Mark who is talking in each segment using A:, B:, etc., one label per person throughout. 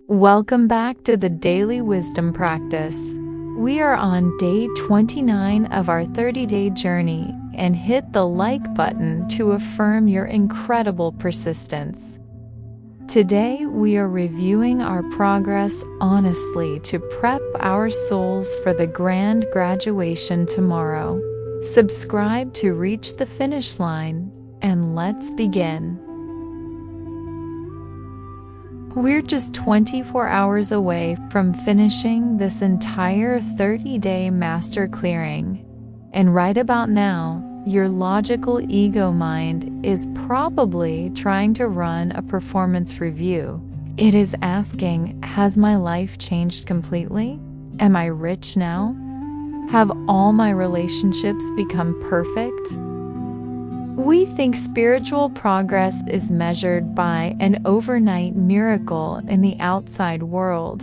A: Welcome back to the Daily Wisdom Practice. We are on day 29 of our 30-day journey, and hit the like button to affirm your incredible persistence. Today, we are reviewing our progress honestly to prep our souls for the grand graduation tomorrow. Subscribe to reach the finish line, and let's begin. We're just 24 hours away from finishing this entire 30-day master clearing. And right about now, your logical ego mind is probably trying to run a performance review. It is asking, has my life changed completely? Am I rich now? Have all my relationships become perfect? We think spiritual progress is measured by an overnight miracle in the outside world.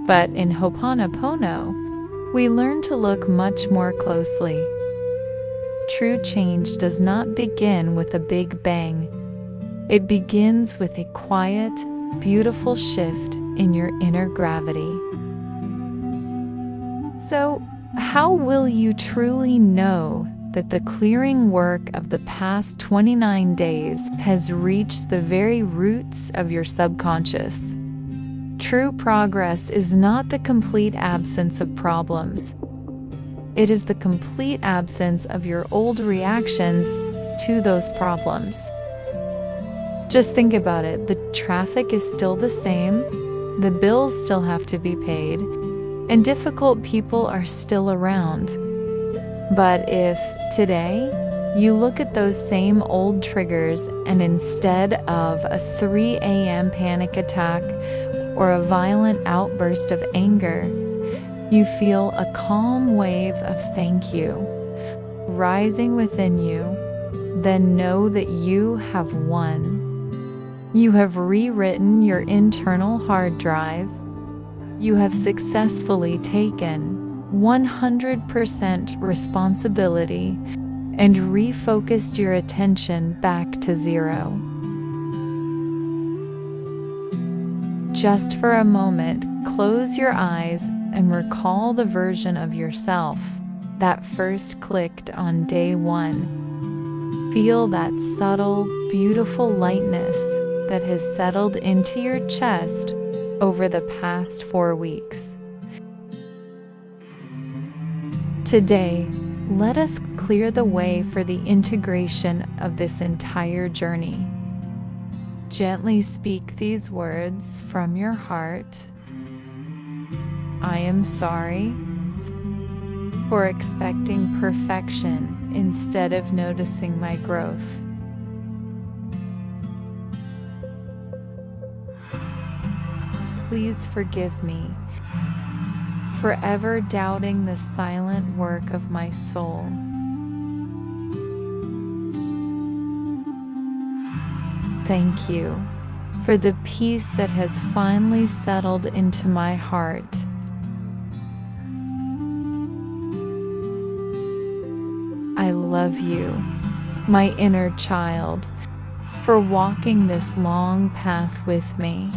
A: But in Ho'oponopono, we learn to look much more closely. True change does not begin with a big bang. It begins with a quiet, beautiful shift in your inner gravity. So, how will you truly know that the clearing work of the past 29 days has reached the very roots of your subconscious? True progress is not the complete absence of problems. It is the complete absence of your old reactions to those problems. Just think about it. The traffic is still the same, the bills still have to be paid, and difficult people are still around. But if, today, you look at those same old triggers and instead of a 3 a.m. panic attack or a violent outburst of anger, you feel a calm wave of thank you rising within you, then know that you have won. You have rewritten your internal hard drive. You have successfully taken 100% responsibility and refocused your attention back to zero. Just for a moment, close your eyes and recall the version of yourself that first clicked on day 1. Feel that subtle, beautiful lightness that has settled into your chest over the past 4 weeks. Today, let us clear the way for the integration of this entire journey. Gently speak these words from your heart. I am sorry for expecting perfection instead of noticing my growth. Please forgive me for ever doubting the silent work of my soul. Thank you for the peace that has finally settled into my heart. I love you, my inner child, for walking this long path with me.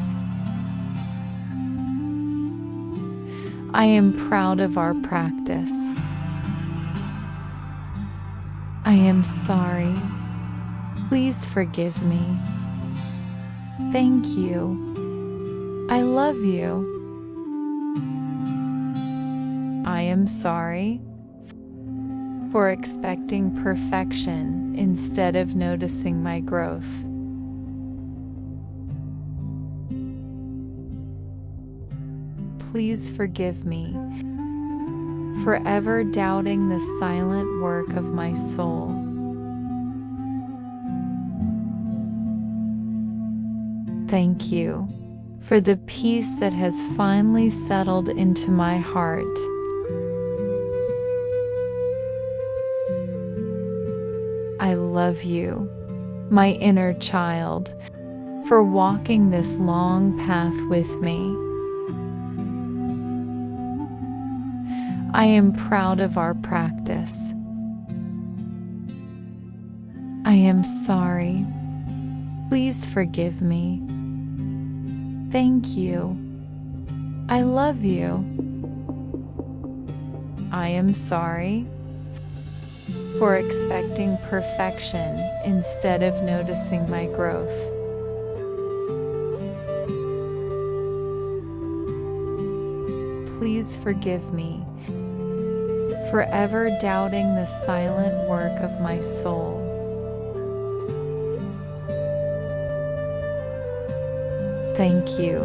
A: I am proud of our practice. I am sorry. Please forgive me. Thank you. I love you. I am sorry for expecting perfection instead of noticing my growth. Please forgive me for ever doubting the silent work of my soul. Thank you for the peace that has finally settled into my heart. I love you, my inner child, for walking this long path with me. I am proud of our practice. I am sorry. Please forgive me. Thank you. I love you. I am sorry for expecting perfection instead of noticing my growth. Please forgive me for ever doubting the silent work of my soul. Thank you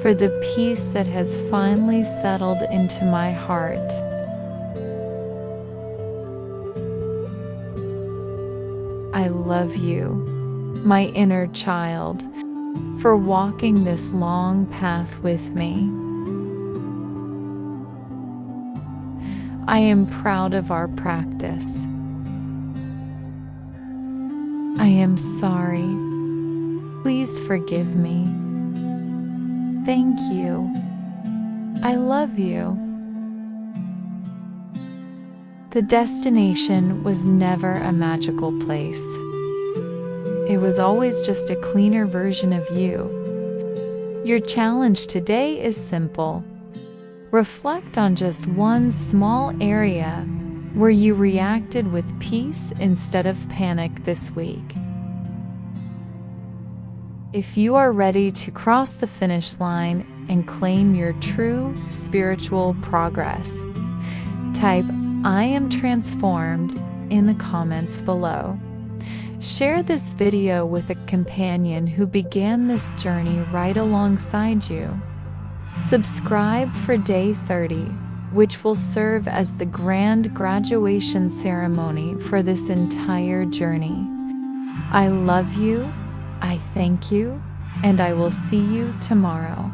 A: for the peace that has finally settled into my heart. I love you, my inner child, for walking this long path with me. I am proud of our practice. I am sorry. Please forgive me. Thank you. I love you. The destination was never a magical place. It was always just a cleaner version of you. Your challenge today is simple. Reflect on just one small area where you reacted with peace instead of panic this week. If you are ready to cross the finish line and claim your true spiritual progress, type "I am transformed" in the comments below. Share this video with a companion who began this journey right alongside you. Subscribe for day 30, which will serve as the grand graduation ceremony for this entire journey. I love you, I thank you, and I will see you tomorrow.